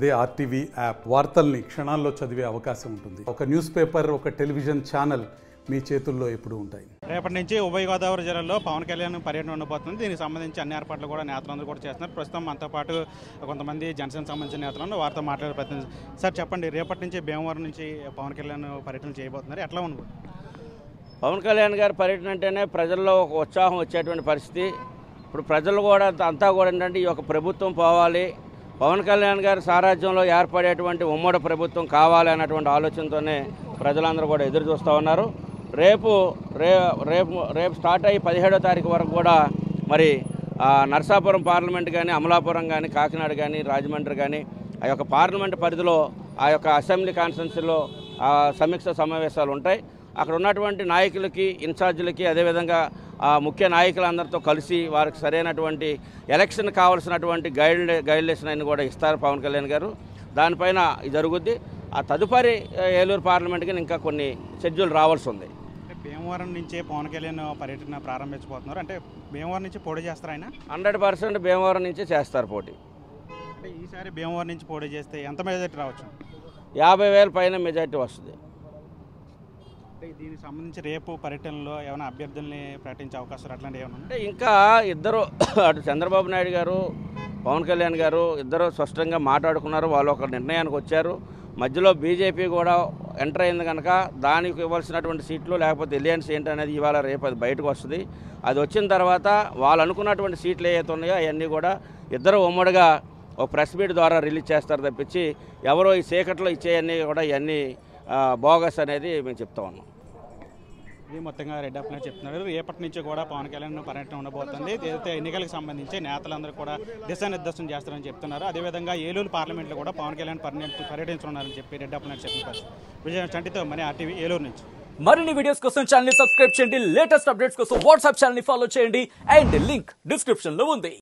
అదే RTV app వార్తల్ని క్షణాల్లో చదివే అవకాశం ఉంటుంది. ఒక న్యూస్ పేపర్, ఒక టెలివిజన్ ఛానల్ మీ చేతుల్లో ఎప్పుడూ ఉంటాయి. రేపటి నుంచి ఉభయ గోదావరి జిల్లాలో పవన్ కళ్యాణ్ పర్యటన ఉండబోతుంది. దీనికి సంబంధించి అన్ని ఏర్పాట్లు కూడా నేతలందరూ కూడా చేస్తున్నారు. ప్రస్తుతం మనతో పాటు కొంతమంది జనసేనకు సంబంధించిన నేతలను వారితో మాట్లాడే ప్రయత్నం. సార్ చెప్పండి, రేపటి నుంచి భీమవరం నుంచి పవన్ కళ్యాణ్ పర్యటన చేయబోతున్నారు, ఎట్లా ఉంది? పవన్ కళ్యాణ్ గారి పర్యటన అంటేనే ప్రజల్లో ఒక ఉత్సాహం వచ్చేటువంటి పరిస్థితి. ఇప్పుడు ప్రజలు కూడా అంతా కూడా ఏంటంటే ఈ యొక్క ప్రభుత్వం పోవాలి, పవన్ కళ్యాణ్ గారి సారథ్యంలో ఏర్పడేటువంటి ఉమ్మడి ప్రభుత్వం కావాలి అన్నటువంటి ఆలోచనతోనే ప్రజలందరూ కూడా ఎదురు చూస్తూ ఉన్నారు. రేపు స్టార్ట్ అయ్యి 17వ తారీఖు వరకు కూడా మరి నరసాపురం పార్లమెంట్ కానీ, అమలాపురం కానీ, కాకినాడ కానీ, రాజమండ్రి కానీ ఆ యొక్క పార్లమెంట్ పరిధిలో ఆ యొక్క అసెంబ్లీ కాన్స్టిట్యున్సీలో సమీక్ష సమావేశాలు ఉంటాయి. అక్కడ ఉన్నటువంటి నాయకులకి, ఇన్ఛార్జీలకి, అదేవిధంగా ముఖ్య నాయకులందరితో కలిసి వారికి సరైనటువంటి ఎలక్షన్ కావాల్సినటువంటి గైడ్లైన్స్ అన్ని కూడా ఇస్తారు పవన్ కళ్యాణ్ గారు. దానిపైన జరుగుద్ది. ఆ తదుపరి ఏలూరు పార్లమెంట్కి ఇంకా కొన్ని షెడ్యూల్ రావాల్సి ఉంది. భీమవరం నుంచే పవన్ కళ్యాణ్ పర్యటన ప్రారంభించబోతున్నారు. అంటే భీమవరం నుంచి పోటీ చేస్తారు ఆయన? 100% భీమవరం నుంచే చేస్తారు పోటీ. అంటే ఈసారి భీమవరం నుంచి పోటీ చేస్తే ఎంత మెజారిటీ రావచ్చు? 50,000 పైన మెజారిటీ వస్తుంది. అంటే దీనికి సంబంధించి రేపు పర్యటనలో ఏమైనా అభ్యర్థుల్ని ప్రకటించే అవకాశాలు అట్లాంటివి ఏమైనా? అంటే ఇంకా ఇద్దరు అటు చంద్రబాబు నాయుడు గారు, పవన్ కళ్యాణ్ గారు ఇద్దరు స్పష్టంగా మాట్లాడుకున్నారు. వాళ్ళు ఒక నిర్ణయానికి వచ్చారు. మధ్యలో బీజేపీ కూడా ఎంటర్ అయింది కనుక దానికి ఇవ్వాల్సినటువంటి సీట్లు లేకపోతే ఎలియన్స్ ఏంటనేది ఇవాళ రేపు అది బయటకు వస్తుంది. అది వచ్చిన తర్వాత వాళ్ళు అనుకున్నటువంటి సీట్లు ఏవైతే ఉన్నాయో అవన్నీ కూడా ఇద్దరు ఉమ్మడిగా ఒక ప్రెస్ మీట్ ద్వారా రిలీజ్ చేస్తారు తప్పించి ఎవరో ఈ చీకట్లో ఇచ్చేవన్నీ కూడా ఇవన్నీ బోగస్ అనేది మేము చెప్తా ఉన్నాం. ఇది మొత్తంగా రెడ్ అప్లై చెప్తున్నారు. రేపటి నుంచి కూడా పవన్ కళ్యాణ్ పర్యటన ఉండబోతుంది. ఏదైతే ఎన్నికలకు సంబంధించి నేతలందరూ కూడా దిశానిర్దేశం చేస్తారని చెప్తున్నారు. అదేవిధంగా ఏలూరు పార్లమెంట్లో కూడా పవన్ కళ్యాణ్ పర్యటించనున్నారని చెప్పి రెడ్ అప్లై చెప్తున్నారు. విజయ చంటితో మరి ఆర్టీవీ ఏలూరు నుంచి. మరిన్ని వీడియోస్ కోసం ఛానల్ ని సబ్స్క్రైబ్ చేయండి. లేటెస్ట్ అప్డేట్స్ కోసం వాట్సాప్ ఛానల్ ని ఫాలో చేయండి. అండ్ లింక్ డిస్క్రిప్షన్ లో ఉంది.